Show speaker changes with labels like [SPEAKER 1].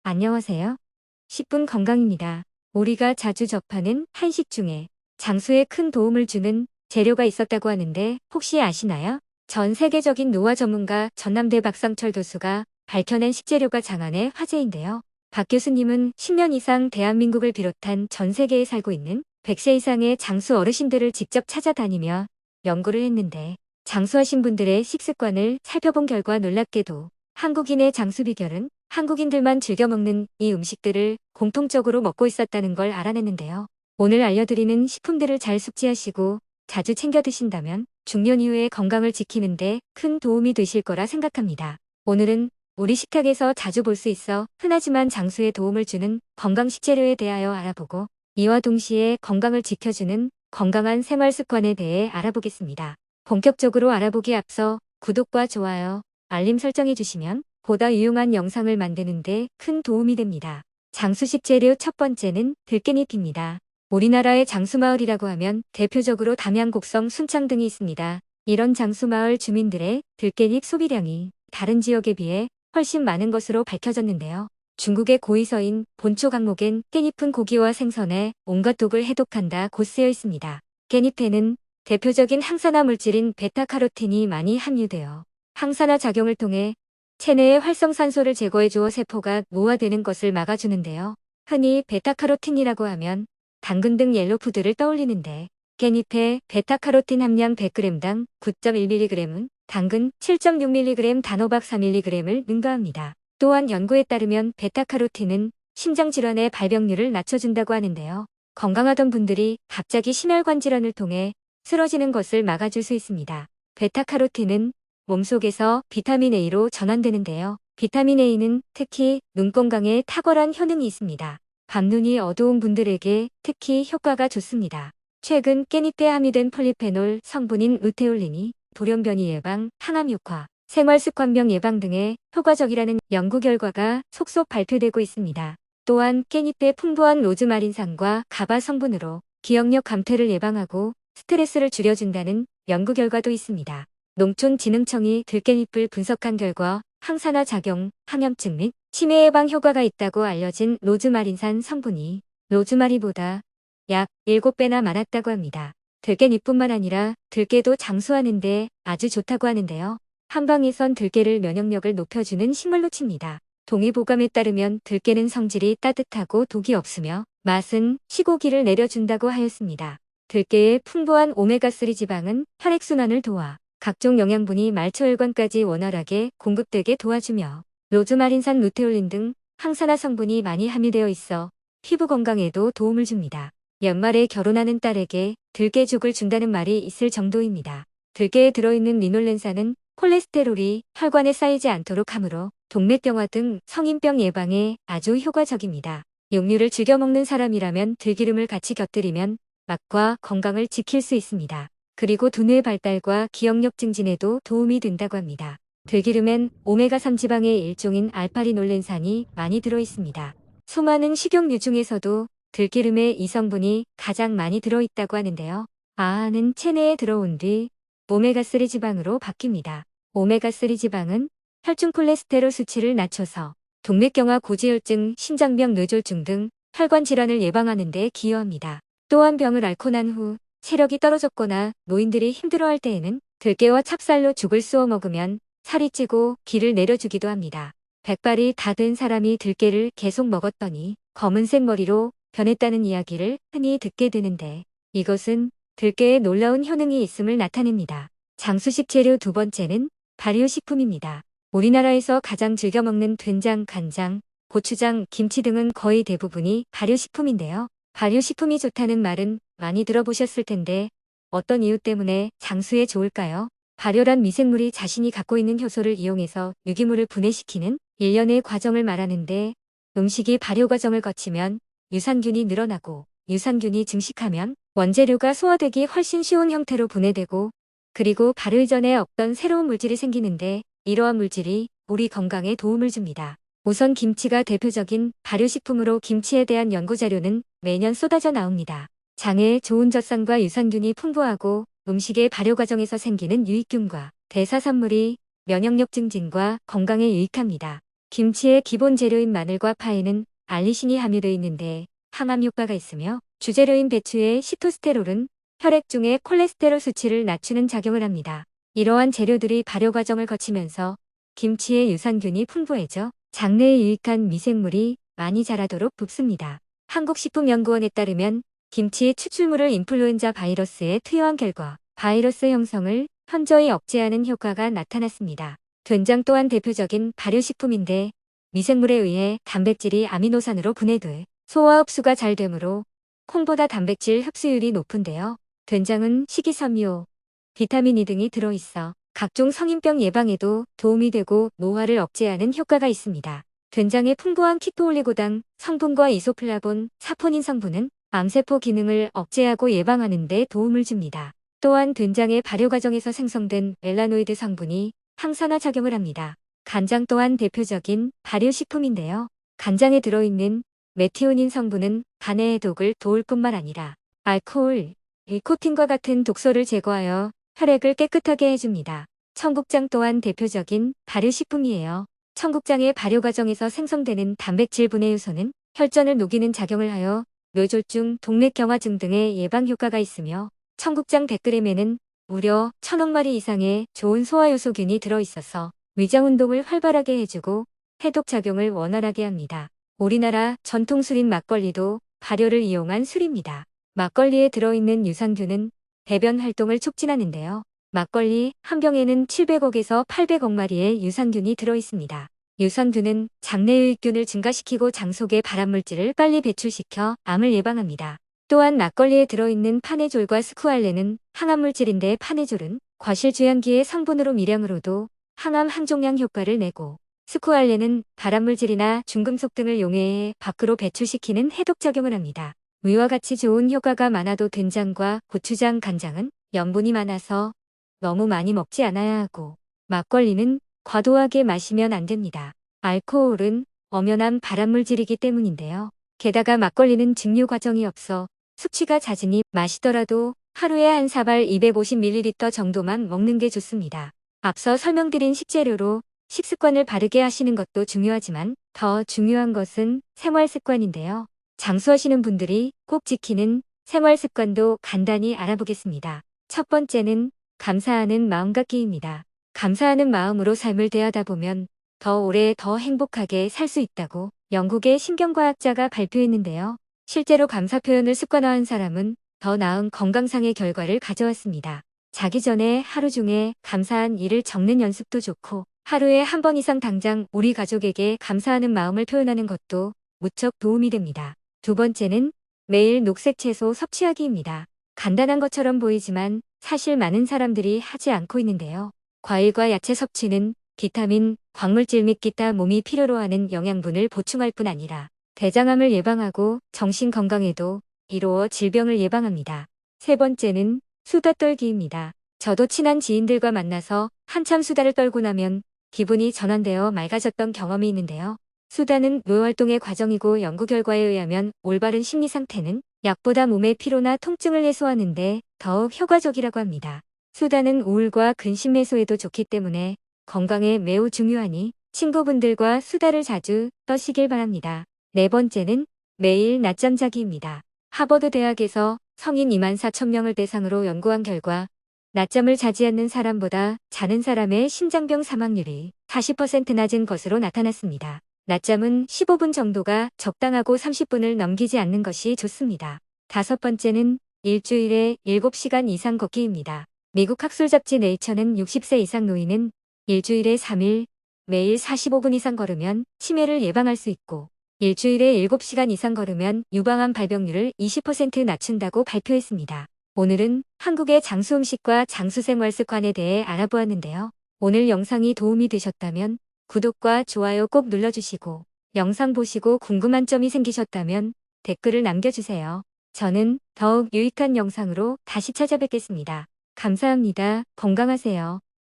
[SPEAKER 1] 안녕하세요. 10분 건강입니다. 우리가 자주 접하는 한식 중에 장수에 큰 도움을 주는 재료가 있었다고 하는데 혹시 아시나요? 전 세계적인 노화 전문가 전남대 박상철 교수가 밝혀낸 식재료가 장안의 화제인데요. 박 교수님은 10년 이상 대한민국을 비롯한 전 세계에 살고 있는 100세 이상의 장수 어르신들을 직접 찾아다니며 연구를 했는데 장수하신 분들의 식습관을 살펴본 결과 놀랍게도 한국인의 장수 비결은 한국인들만 즐겨 먹는 이 음식들을 공통적으로 먹고 있었다는 걸 알아냈는데요. 오늘 알려드리는 식품들을 잘 숙지하시고 자주 챙겨 드신다면 중년 이후의 건강을 지키는데 큰 도움이 되실 거라 생각합니다. 오늘은 우리 식탁에서 자주 볼 수 있어 흔하지만 장수에 도움을 주는 건강 식재료에 대하여 알아보고 이와 동시에 건강을 지켜주는 건강한 생활 습관에 대해 알아보겠습니다. 본격적으로 알아보기 앞서 구독과 좋아요, 알림 설정해 주시면 보다 유용한 영상을 만드는데 큰 도움이 됩니다. 장수식 재료 첫 번째는 들깻잎입니다. 우리나라의 장수마을이라고 하면 대표적으로 담양, 곡성, 순창 등이 있습니다. 이런 장수마을 주민들의 들깻잎 소비량이 다른 지역에 비해 훨씬 많은 것으로 밝혀졌는데요. 중국의 고위서인 본초 강목엔 깻잎은 고기와 생선에 온갖 독을 해독한다고 쓰여 있습니다. 깻잎에는 대표적인 항산화 물질인 베타카로틴이 많이 함유되어 항산화 작용을 통해 체내의 활성산소를 제거해주어 세포가 노화되는 것을 막아주는데요. 흔히 베타카로틴이라고 하면 당근 등 옐로푸드를 떠올리는데 깻잎의 베타카로틴 함량 100g당 9.1mg은 당근 7.6mg, 단호박 4mg을 능가합니다. 또한 연구에 따르면 베타카로틴은 심장질환의 발병률을 낮춰준다고 하는데요. 건강하던 분들이 갑자기 심혈관 질환을 통해 쓰러지는 것을 막아줄 수 있습니다. 베타카로틴은 몸속에서 비타민 A로 전환되는데요. 비타민 A는 특히 눈 건강에 탁월한 효능이 있습니다. 밤눈이 어두운 분들에게 특히 효과가 좋습니다. 최근 깻잎에 함유된 폴리페놀 성분인 루테올린이 돌연변이 예방, 항암 효과, 생활습관병 예방 등에 효과적이라는 연구 결과가 속속 발표되고 있습니다. 또한 깻잎의 풍부한 로즈마린산과 가바 성분으로 기억력 감퇴를 예방하고 스트레스를 줄여준다는 연구 결과도 있습니다. 농촌진흥청이 들깻잎을 분석한 결과 항산화 작용, 항염증 및 치매 예방 효과가 있다고 알려진 로즈마린산 성분이 로즈마리보다 약 7배나 많았다고 합니다. 들깻잎뿐만 아니라 들깨도 장수하는 데 아주 좋다고 하는데요. 한방에선 들깨를 면역력을 높여주는 식물로 칩니다. 동의보감에 따르면 들깨는 성질이 따뜻하고 독이 없으며 맛은 시고기를 내려준다고 하였습니다. 들깨의 풍부한 오메가3 지방은 혈액순환을 도와 각종 영양분이 말초혈관까지 원활하게 공급되게 도와주며 로즈마린산, 루테올린 등 항산화 성분이 많이 함유되어 있어 피부 건강에도 도움을 줍니다. 연말에 결혼하는 딸에게 들깨죽을 준다는 말이 있을 정도입니다. 들깨에 들어있는 리놀렌산은 콜레스테롤이 혈관에 쌓이지 않도록 하므로 동맥경화 등 성인병 예방에 아주 효과적입니다. 육류를 즐겨 먹는 사람이라면 들기름을 같이 곁들이면 맛과 건강을 지킬 수 있습니다. 그리고 두뇌 발달과 기억력 증진에도 도움이 된다고 합니다. 들기름엔 오메가3 지방의 일종인 알파리놀렌산이 많이 들어있습니다. 수많은 식용유 중에서도 들기름에 이 성분이 가장 많이 들어있다고 하는데요. 아아는 체내에 들어온 뒤 오메가3 지방으로 바뀝니다. 오메가3 지방은 혈중 콜레스테롤 수치를 낮춰서 동맥경화, 고지혈증, 심장병, 뇌졸중 등 혈관 질환을 예방하는 데 기여합니다. 또한 병을 앓고 난 후 체력이 떨어졌거나 노인들이 힘들어할 때에는 들깨와 찹쌀로 죽을 쑤어 먹으면 살이 찌고 기를 내려주기도 합니다. 백발이 다 된 사람이 들깨를 계속 먹었더니 검은색 머리로 변했다는 이야기를 흔히 듣게 되는데 이것은 들깨에 놀라운 효능이 있음을 나타냅니다. 장수식 재료 두 번째는 발효식품입니다. 우리나라에서 가장 즐겨 먹는 된장, 간장, 고추장, 김치 등은 거의 대부분이 발효식품인데요. 발효식품이 좋다는 말은 많이 들어보셨을 텐데 어떤 이유 때문에 장수에 좋을까요? 발효란 미생물이 자신이 갖고 있는 효소를 이용해서 유기물을 분해시키는 일련의 과정을 말하는데 음식이 발효 과정을 거치면 유산균이 늘어나고 유산균이 증식하면 원재료가 소화되기 훨씬 쉬운 형태로 분해되고 그리고 발효 이전에 없던 새로운 물질이 생기는데 이러한 물질이 우리 건강에 도움을 줍니다. 우선 김치가 대표적인 발효식품으로 김치에 대한 연구자료는 매년 쏟아져 나옵니다. 장에 좋은 젖산과 유산균이 풍부하고 음식의 발효 과정에서 생기는 유익균과 대사산물이 면역력 증진과 건강에 유익합니다. 김치의 기본 재료인 마늘과 파에는 알리신이 함유되어 있는데 항암 효과가 있으며 주재료인 배추의 시토스테롤은 혈액 중의 콜레스테롤 수치를 낮추는 작용을 합니다. 이러한 재료들이 발효 과정을 거치면서 김치의 유산균이 풍부해져 장내에 유익한 미생물이 많이 자라도록 돕습니다. 한국식품연구원에 따르면 김치의 추출물을 인플루엔자 바이러스에 투여한 결과 바이러스 형성을 현저히 억제하는 효과가 나타났습니다. 된장 또한 대표적인 발효식품인데 미생물에 의해 단백질이 아미노산으로 분해돼 소화 흡수가 잘 되므로 콩보다 단백질 흡수율이 높은데요. 된장은 식이섬유, 비타민 E 등이 들어있어 각종 성인병 예방에도 도움이 되고 노화를 억제하는 효과가 있습니다. 된장의 풍부한 키토올리고당 성분과 이소플라본, 사포닌 성분은 암세포 기능을 억제하고 예방하는 데 도움을 줍니다. 또한 된장의 발효 과정에서 생성된 멜라노이드 성분이 항산화 작용을 합니다. 간장 또한 대표적인 발효식품인데요. 간장에 들어있는 메티오닌 성분은 간의 해독을 도울 뿐만 아니라 알코올, 니코틴과 같은 독소를 제거하여 혈액을 깨끗하게 해줍니다. 청국장 또한 대표적인 발효식품이에요. 청국장의 발효 과정에서 생성되는 단백질 분해 요소는 혈전을 녹이는 작용을 하여 뇌졸중, 동맥경화증 등의 예방 효과가 있으며 청국장 100g에는 무려 1000억 마리 이상의 좋은 소화효소균이 들어있어서 위장운동을 활발하게 해주고 해독작용을 원활하게 합니다. 우리나라 전통술인 막걸리도 발효를 이용한 술입니다. 막걸리에 들어있는 유산균은 배변 활동을 촉진하는데요. 막걸리 한 병에는 700억에서 800억 마리의 유산균이 들어있습니다. 유산균은 장내 유익균을 증가시키고 장 속의 발암물질을 빨리 배출시켜 암을 예방합니다. 또한 막걸리에 들어있는 파네졸과 스쿠알렌은 항암물질인데 파네졸은 과실주양기의 성분으로 미량으로도 항암 항종양 효과를 내고 스쿠알렌은 발암물질이나 중금속 등을 용해해 밖으로 배출시키는 해독작용을 합니다. 위와 같이 좋은 효과가 많아도 된장과 고추장, 간장은 염분이 많아서 너무 많이 먹지 않아야 하고 막걸리는 과도하게 마시면 안 됩니다. 알코올은 엄연한 발암물질이기 때문인데요. 게다가 막걸리는 증류 과정이 없어 숙취가 잦으니 마시더라도 하루에 한 사발 250ml 정도만 먹는 게 좋습니다. 앞서 설명드린 식재료로 식습관을 바르게 하시는 것도 중요하지만 더 중요한 것은 생활습관인데요. 장수하시는 분들이 꼭 지키는 생활습관도 간단히 알아보겠습니다. 첫 번째는 감사하는 마음 갖기입니다. 감사하는 마음으로 삶을 대하다 보면 더 오래 더 행복하게 살 수 있다고 영국의 신경과학자가 발표했는데요. 실제로 감사 표현을 습관화한 사람은 더 나은 건강상의 결과를 가져왔습니다. 자기 전에 하루 중에 감사한 일을 적는 연습도 좋고 하루에 한 번 이상 당장 우리 가족에게 감사하는 마음을 표현하는 것도 무척 도움이 됩니다. 두 번째는 매일 녹색 채소 섭취하기입니다. 간단한 것처럼 보이지만 사실 많은 사람들이 하지 않고 있는데요. 과일과 야채 섭취는 비타민, 광물질 및 기타 몸이 필요로 하는 영양분을 보충할 뿐 아니라 대장암을 예방하고 정신 건강에도 이로워 질병을 예방합니다. 세 번째는 수다 떨기입니다. 저도 친한 지인들과 만나서 한참 수다를 떨고 나면 기분이 전환되어 맑아졌던 경험이 있는데요. 수다는 뇌활동의 과정이고 연구 결과에 의하면 올바른 심리 상태는 약보다 몸의 피로나 통증을 해소하는 데 더욱 효과적이라고 합니다. 수다는 우울과 근심 해소에도 좋기 때문에 건강에 매우 중요하니 친구분들과 수다를 자주 떠시길 바랍니다. 네 번째는 매일 낮잠 자기입니다. 하버드 대학에서 성인 24,000명을 대상으로 연구한 결과 낮잠을 자지 않는 사람보다 자는 사람의 심장병 사망률이 40% 낮은 것으로 나타났습니다. 낮잠은 15분 정도가 적당하고 30분을 넘기지 않는 것이 좋습니다. 다섯 번째는 일주일에 7시간 이상 걷기입니다. 미국 학술 잡지 네이처는 60세 이상 노인은 일주일에 3일, 매일 45분 이상 걸으면 치매를 예방할 수 있고 일주일에 7시간 이상 걸으면 유방암 발병률을 20% 낮춘다고 발표했습니다. 오늘은 한국의 장수 음식과 장수 생활 습관에 대해 알아보았는데요. 오늘 영상이 도움이 되셨다면 구독과 좋아요 꼭 눌러주시고 영상 보시고 궁금한 점이 생기셨다면 댓글을 남겨주세요. 저는 더욱 유익한 영상으로 다시 찾아뵙겠습니다. 감사합니다. 건강하세요.